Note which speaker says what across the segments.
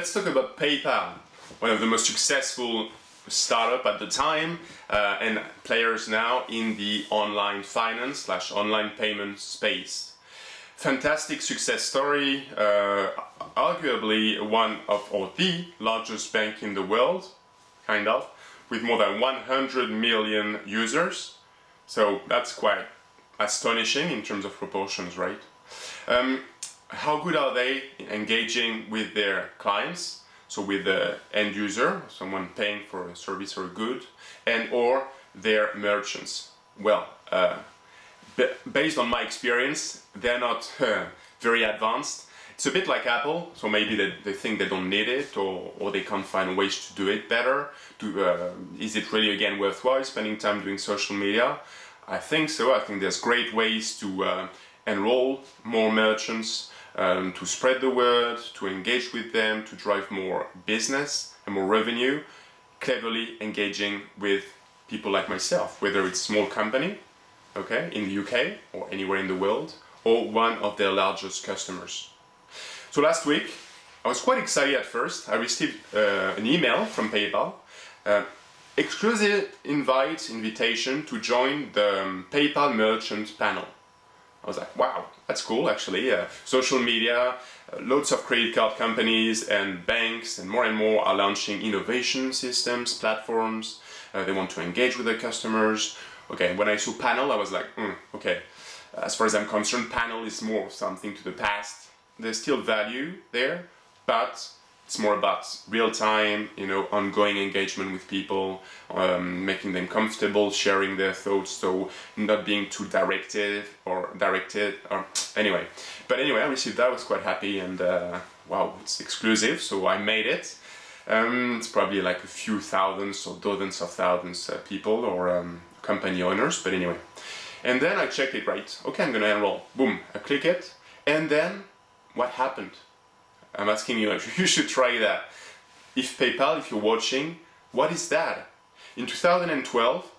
Speaker 1: let's talk about PayPal, one of the most successful startup at the time and players now in the online finance / online payment space. Fantastic success story, arguably one of, or the largest bank in the world, kind of, with more than 100 million users. So that's quite astonishing in terms of proportions, right? How good are they engaging with their clients? So with the end user, someone paying for a service or a good, and or their merchants. Well, based on my experience, they're not very advanced. It's a bit like Apple, so maybe they think they don't need it, or they can't find ways to do it better. Is it really again worthwhile spending time doing social media? I think so. I think there's great ways to enroll more merchants, to spread the word, to engage with them, to drive more business and more revenue, cleverly engaging with people like myself, whether it's a small company, okay, in the UK or anywhere in the world, or one of their largest customers. So last week, I was quite excited at first. I received an email from PayPal, exclusive invitation to join the PayPal Merchant Panel. I was like, wow, that's cool actually. Social media, loads of credit card companies and banks and more are launching innovation systems, platforms. They want to engage with their customers. Okay, when I saw panel, I was like, okay. As far as I'm concerned, panel is more something to the past. There's still value there, but it's more about real-time, ongoing engagement with people, making them comfortable, sharing their thoughts, so not being too directed. Anyway. But anyway, I received that, I was quite happy, and wow, it's exclusive, so I made it. It's probably like a few thousands or dozens of thousands people or company owners, but anyway. And then I checked it, right, okay, I'm gonna enroll. Boom, I click it, and then what happened? I'm asking you, you should try that. If PayPal, if you're watching, what is that? In 2012,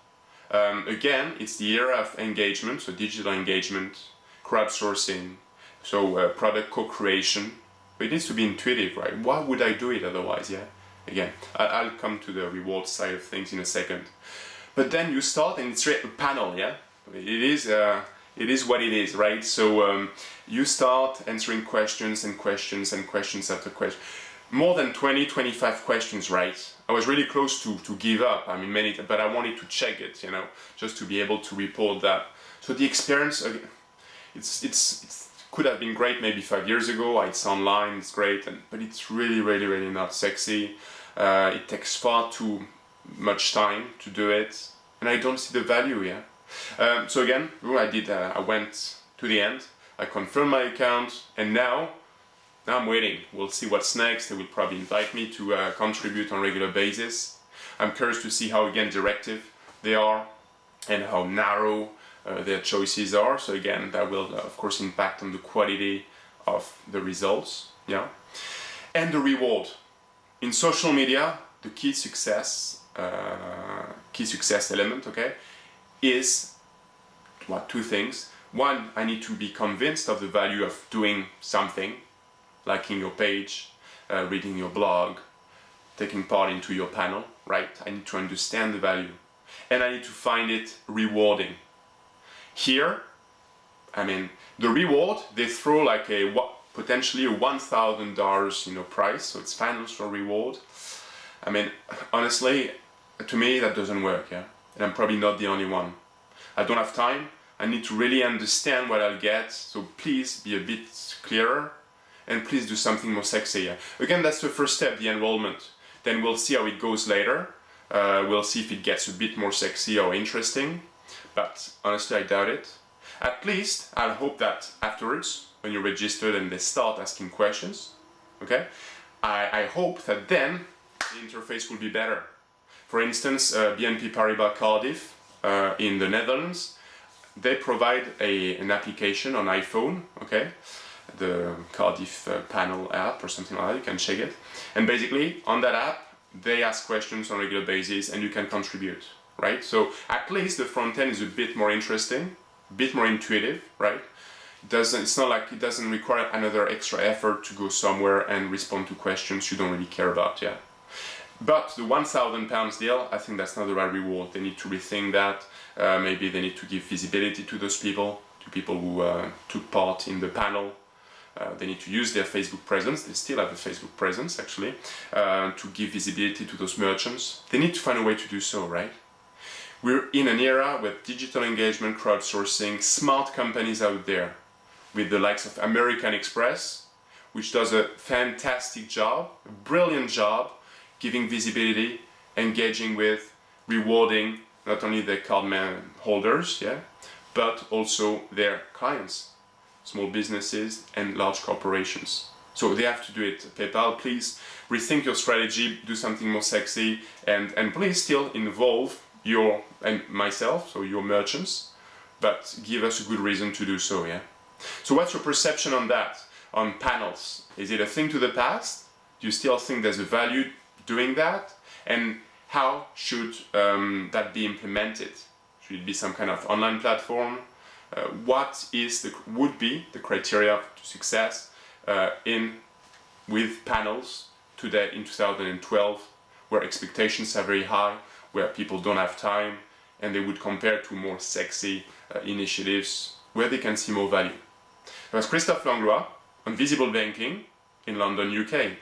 Speaker 1: again, it's the era of engagement, so digital engagement, crowdsourcing, so product co-creation. But it needs to be intuitive, right? Why would I do it otherwise, yeah? Again, I'll come to the reward side of things in a second. But then you start and it's a panel, yeah? It is what it is, right? So you start answering questions and questions and questions after question. More than 20-25 questions, right? I was really close to give up. I mean, but I wanted to check it, just to be able to report that. So the experience, it's could have been great maybe 5 years ago. It's online, it's great, but it's really not sexy. It takes far too much time to do it, and I don't see the value, yeah. So again, I went to the end, I confirmed my account, and now I'm waiting. We'll see what's next. They will probably invite me to contribute on a regular basis. I'm curious to see how, again, directive they are and how narrow their choices are. So again, that will, of course, impact on the quality of the results, yeah. And the reward. In social media, the key success element, okay, is two things. One, I need to be convinced of the value of doing something, liking your page, reading your blog, taking part into your panel, right? I need to understand the value, and I need to find it rewarding. Here, I mean, the reward, they throw like potentially a $1,000 price, so it's financial reward. I mean, honestly, to me that doesn't work, yeah. And I'm probably not the only one. I don't have time. I need to really understand what I'll get. So please be a bit clearer, and please do something more sexy. Yeah? Again, that's the first step, the enrollment. Then we'll see how it goes later. We'll see if it gets a bit more sexy or interesting. But honestly, I doubt it. At least, I'll hope that afterwards, when you're registered and they start asking questions, okay, I hope that then the interface will be better. For instance, BNP Paribas Cardiff in the Netherlands, they provide an application on iPhone, okay, the Cardiff Panel app or something like that, you can check it. And basically, on that app, they ask questions on a regular basis and you can contribute, right? So at least the front end is a bit more interesting, a bit more intuitive, right? it's not like it doesn't require another extra effort to go somewhere and respond to questions you don't really care about. Yeah. But the £1,000 deal, I think that's not the right reward. They need to rethink that. Maybe they need to give visibility to those people, to people who took part in the panel. They need to use their Facebook presence. They still have a Facebook presence, actually, to give visibility to those merchants. They need to find a way to do so, right? We're in an era with digital engagement, crowdsourcing, smart companies out there, with the likes of American Express, which does a fantastic job, a brilliant job, giving visibility, engaging with, rewarding not only their card holders, yeah, but also their clients, small businesses and large corporations. So they have to do it. PayPal, please rethink your strategy, do something more sexy, and please still involve your and myself, so your merchants, but give us a good reason to do so, yeah? So what's your perception on that, on panels? Is it a thing to the past? Do you still think there's a value doing that? And how should that be implemented? Should it be some kind of online platform? What would be the criteria to success with panels today in 2012, where expectations are very high, where people don't have time, and they would compare to more sexy initiatives where they can see more value? That was Christophe Langlois on Visible Banking in London, UK.